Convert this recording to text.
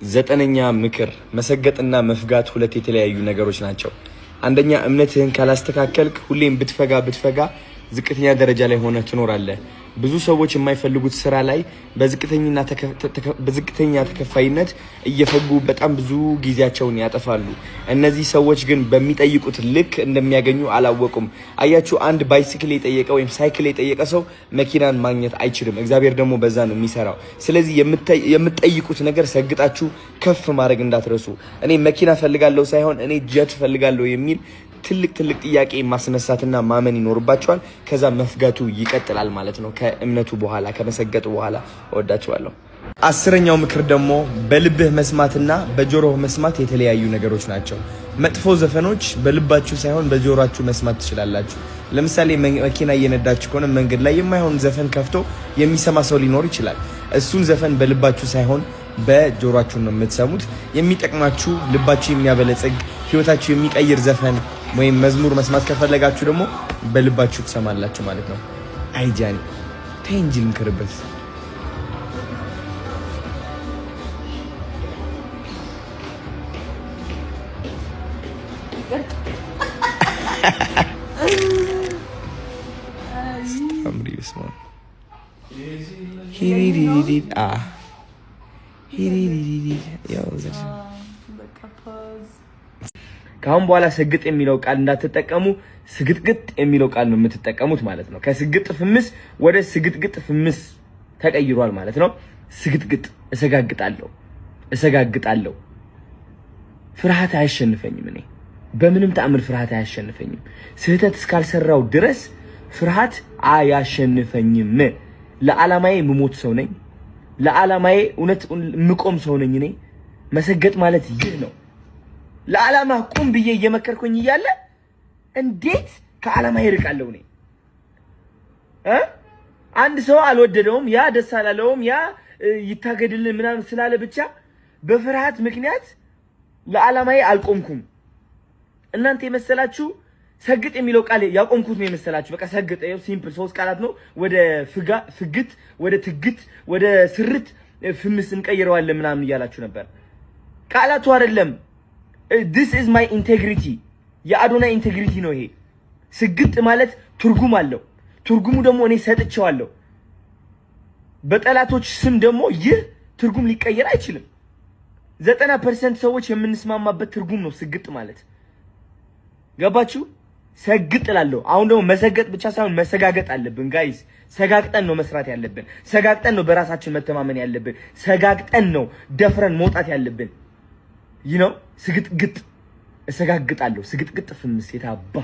ዘጠነኛ ምክር መሰገጥና መፍጋት ሁለት የተለያዩ ነገሮች ናቸው። አንደኛ እምነትህን ካላስተካከልክ ሁሌም ብትፈጋ ዝቅተኛ ደረጃ ላይ ሆነ ትኖራለህ። ብዙ ሰዎች የማይፈልጉት ስራ ላይ በዝቅተኛ ተከፋይነት እየፈጉ በጣም ብዙ ጊዜያቸውን ያጠፋሉ። እነዚህ ሰዎች ግን በሚጠይቁት ልክ እንደሚያገኙ አላወቁም። አያችሁ፣ አንድ ባይሲክል የጠየቀ ወይም ሳይክል የጠየቀ ሰው መኪናን ማግኘት አይችልም። እግዚአብሔር ደግሞ በዛ ነው የሚሰራው። ስለዚህ የምትጠይቁት ነገር ሰግጣችሁ ከፍ ማድረግ እንዳትረሱ። እኔ መኪና ፈልጋለሁ ሳይሆን እኔ ጀት ፈልጋለሁ የሚል ትልቅ ጥያቄ ማስነሳትና ማመን ይኖርባቸዋል። ከዛ መፍጋቱ ይቀጥላል ማለት ነው። ከእምነቱ በኋላ ከመሰገጡ በኋላ ወዳችኋለሁ። አስረኛው ምክር ደግሞ በልብህ መስማትና በጆሮህ መስማት የተለያዩ ነገሮች ናቸው። መጥፎ ዘፈኖች በልባችሁ ሳይሆን በጆሮአችሁ መስማት ትችላላችሁ። ለምሳሌ መኪና እየነዳችሁ ከሆነ መንገድ ላይ የማይሆን ዘፈን ከፍቶ የሚሰማ ሰው ሊኖር ይችላል። እሱን ዘፈን በልባችሁ ሳይሆን በጆሮአችሁ ነው የምትሰሙት። የሚጠቅማችሁ ልባችሁ የሚያበለጽግ ህይወታችሁ የሚቀይር ዘፈን ወይም መዝሙር መስማት ከፈለጋችሁ ደግሞ በልባችሁ ትሰማላችሁ ማለት ነው። አይጃኒ ተንጂል ምክርበት ካሁን በኋላ ሰግጥ የሚለው ቃል እንዳትጠቀሙ፣ ስግጥግጥ የሚለው ቃል ነው የምትጠቀሙት ማለት ነው። ከስግጥ ፍምስ ወደ ስግጥግጥ ፍምስ ተቀይሯል ማለት ነው። ስግጥግጥ እሰጋግጣለሁ። ፍርሃት አያሸንፈኝም። እኔ በምንም ተአምር ፍርሃት አያሸንፈኝም። ስህተት እስካልሰራው ድረስ ፍርሃት አያሸንፈኝም። ለዓላማዬ ምሞት ሰው ነኝ። ለዓላማዬ እውነት ምቆም ሰው ነኝ። እኔ መሰገጥ ማለት ይህ ነው። ለዓላማ ቁም ብዬ እየመከርኩኝ እያለ እንዴት ከዓላማ ይርቃለሁ? እኔ አንድ ሰው አልወደደውም፣ ያ ደስ አላለውም፣ ያ ይታገድልን ምናምን ስላለ ብቻ በፍርሃት ምክንያት ለዓላማዬ አልቆምኩም። እናንተ የመሰላችሁ ሰግጥ የሚለው ቃል ያቆምኩት ነው የመሰላችሁ። በቃ ሰግጥ ይኸው ሲምፕል ሶስት ቃላት ነው። ወደ ፍግት፣ ወደ ትግት፣ ወደ ስርት ፍምስ እንቀይረዋለን ምናምን እያላችሁ ነበር። ቃላቱ አይደለም። this is my integrity የአዶናይ ኢንቴግሪቲ ነው ይሄ። ስግጥ ማለት ትርጉም አለው። ትርጉሙ ደግሞ እኔ ሰጥቼዋለሁ። በጠላቶች ስም ደግሞ ይህ ትርጉም ሊቀየር አይችልም። 90% ሰዎች የምንስማማበት ትርጉም ነው ስግጥ ማለት። ገባችሁ? ሰግጥ እላለሁ። አሁን ደግሞ መሰገጥ ብቻ ሳይሆን መሰጋገጥ አለብን ጋይስ። ሰጋግጠን ነው መስራት ያለብን። ሰጋግጠን ነው በራሳችን መተማመን ያለብን። ሰጋግጠን ነው ደፍረን መውጣት ያለብን። ስግጥግጥ እሰጋግጣለሁ። ስግጥግጥ ፍምስ የታባ